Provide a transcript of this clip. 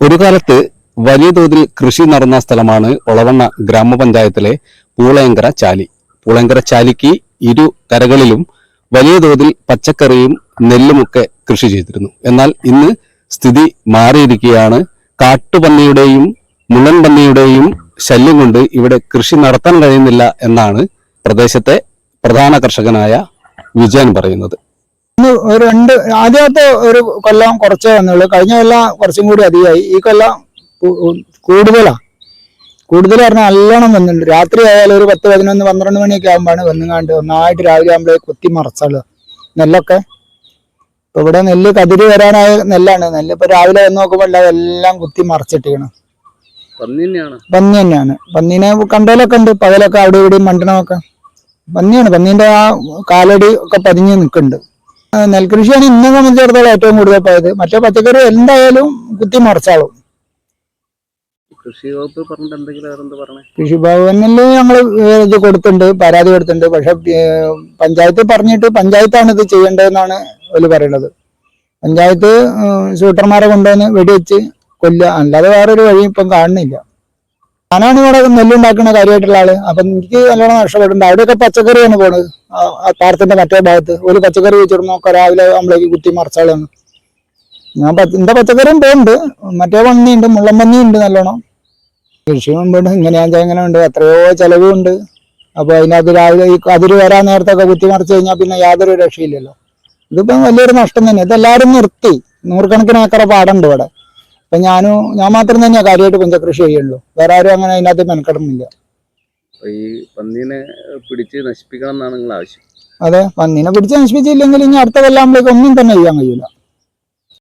ഒരു കാലത്ത് വലിയ തോതിൽ കൃഷി നടന്ന സ്ഥലമാണ് ഒളവണ്ണ ഗ്രാമപഞ്ചായത്തിലെ പൂളയങ്കര ചാലി. പൂളയങ്കര ചാലിക്ക് ഇരു കരകളിലും വലിയ തോതിൽ പച്ചക്കറിയും നെല്ലുമൊക്കെ കൃഷി ചെയ്തിരുന്നു. എന്നാൽ ഇന്ന് സ്ഥിതി മാറിയിരിക്കുകയാണ്. കാട്ടുപന്നിയുടെയും മുള്ളൻ പന്നിയുടെയും ശല്യം കൊണ്ട് ഇവിടെ കൃഷി നടത്താൻ കഴിയുന്നില്ല എന്നാണ് പ്രദേശത്തെ പ്രധാന കർഷകനായ വിജയൻ പറയുന്നത്. ആദ്യത്തെ ഒരു കൊല്ലം കുറച്ചേ വന്നുള്ളൂ. കഴിഞ്ഞ കൊല്ലം കുറച്ചും കൂടി അധികമായി. ഈ കൊല്ലം കൂടുതൽ പറഞ്ഞാൽ നല്ലോണം വന്നിട്ടുണ്ട്. രാത്രി ആയാലും ഒരു 10, 11, 12 മണിയൊക്കെ ആകുമ്പോഴാണ് വന്നുകാണ്ട് ഒന്നായിട്ട് രാവിലെ ആകുമ്പോഴേ കുത്തി മറച്ചാള് നെല്ലൊക്കെ. ഇപ്പൊ ഇവിടെ നെല്ല് കതിര് വരാനായ നെല്ലാണ്. നെല്ല് ഇപ്പൊ രാവിലെ വന്ന് നോക്കുമ്പോൾ എല്ലാം കുത്തി മറച്ചിട്ടിരിക്കണം. പന്നി തന്നെയാണ്. പന്നീനെ കണ്ടോലൊക്കെ ഉണ്ട്. പകലൊക്കെ അവിടെ ഇവിടെയും മണ്ടണമൊക്കെ പന്നിയാണ്. പന്നീന്റെ ആ കാലടി ഒക്കെ പതിഞ്ഞ് നിൽക്കുന്നുണ്ട്. നെൽകൃഷിയാണ് ഇന്നെ സംബന്ധിച്ചിടത്തോളം ഏറ്റവും കൂടുതൽ പോയത്. മറ്റേ പച്ചക്കറി എന്തായാലും കുത്തി മറിച്ചാളും. കൃഷിഭവനില് ഞങ്ങള് ഇത് കൊടുത്തിട്ടുണ്ട്, പരാതി കൊടുത്തിട്ടുണ്ട്. പക്ഷെ പഞ്ചായത്ത് പറഞ്ഞിട്ട് പഞ്ചായത്താണ് ഇത് ചെയ്യേണ്ടതെന്നാണ് അവര് പറയുന്നത്. പഞ്ചായത്ത് ഷൂട്ടർമാരെ കൊണ്ടുവന്ന് വെടിവെച്ച് കൊല്ലുക, അല്ലാതെ വേറൊരു വഴി ഇപ്പം കാണുന്നില്ല. ഞാനാണ് ഇവിടെ നെല്ലുണ്ടാക്കുന്ന കാര്യമായിട്ടുള്ള ആള്. അപ്പൊ എനിക്ക് നല്ലോണം നഷ്ടപ്പെട്ടിട്ടുണ്ട്. അവിടെയൊക്കെ പച്ചക്കറിയാണ് പോണത്. പാടത്തിന്റെ മറ്റേ ഭാഗത്ത് ഒരു പച്ചക്കറി വെച്ചിരുന്നൊക്കെ രാവിലെ ആകുമ്പോഴേക്ക് കുത്തി മറിച്ചാളാണ്. എന്റെ പച്ചക്കറിയും പോകുന്നുണ്ട്. മറ്റേ പന്നിയുണ്ട്, മുള്ളൻ പന്നിയുണ്ട് നല്ലോണം. കൃഷി മുമ്പുണ്ട്. ഇങ്ങനെ ഉണ്ട്, എത്രയോ ചെലവുണ്ട്. അപ്പൊ അതിനകത്ത് രാവിലെ ഈ അതിര് വരാൻ നേരത്തൊക്കെ കുത്തി മറിച്ച് കഴിഞ്ഞാൽ പിന്നെ യാതൊരു രക്ഷയില്ലല്ലോ. ഇതിപ്പം വലിയൊരു നഷ്ടം തന്നെ. ഇതെല്ലാവരും നിർത്തി. 100 ഏക്കർ പാടുണ്ട് ഇവിടെ. അപ്പൊ ഞാൻ മാത്രം തന്നെയാ കാര്യമായിട്ട് പഞ്ചകൃഷി ചെയ്യുള്ളൂ. വേറെ ആരും അങ്ങനെ അതിനകത്ത് മെനക്കെടുന്നില്ല. ഈ പന്നീനെ പിടിച്ച് നശിപ്പിക്കണം എന്നാണ് നിങ്ങൾ ആവശ്യം? അതെ, പന്നീനെ പിടിച്ച് നശിപ്പിച്ചില്ലെങ്കിൽ ഇനി അടുത്ത കൊല്ലാകുമ്പോഴേക്ക് ഒന്നും തന്നെ ചെയ്യാൻ കഴിയില്ല.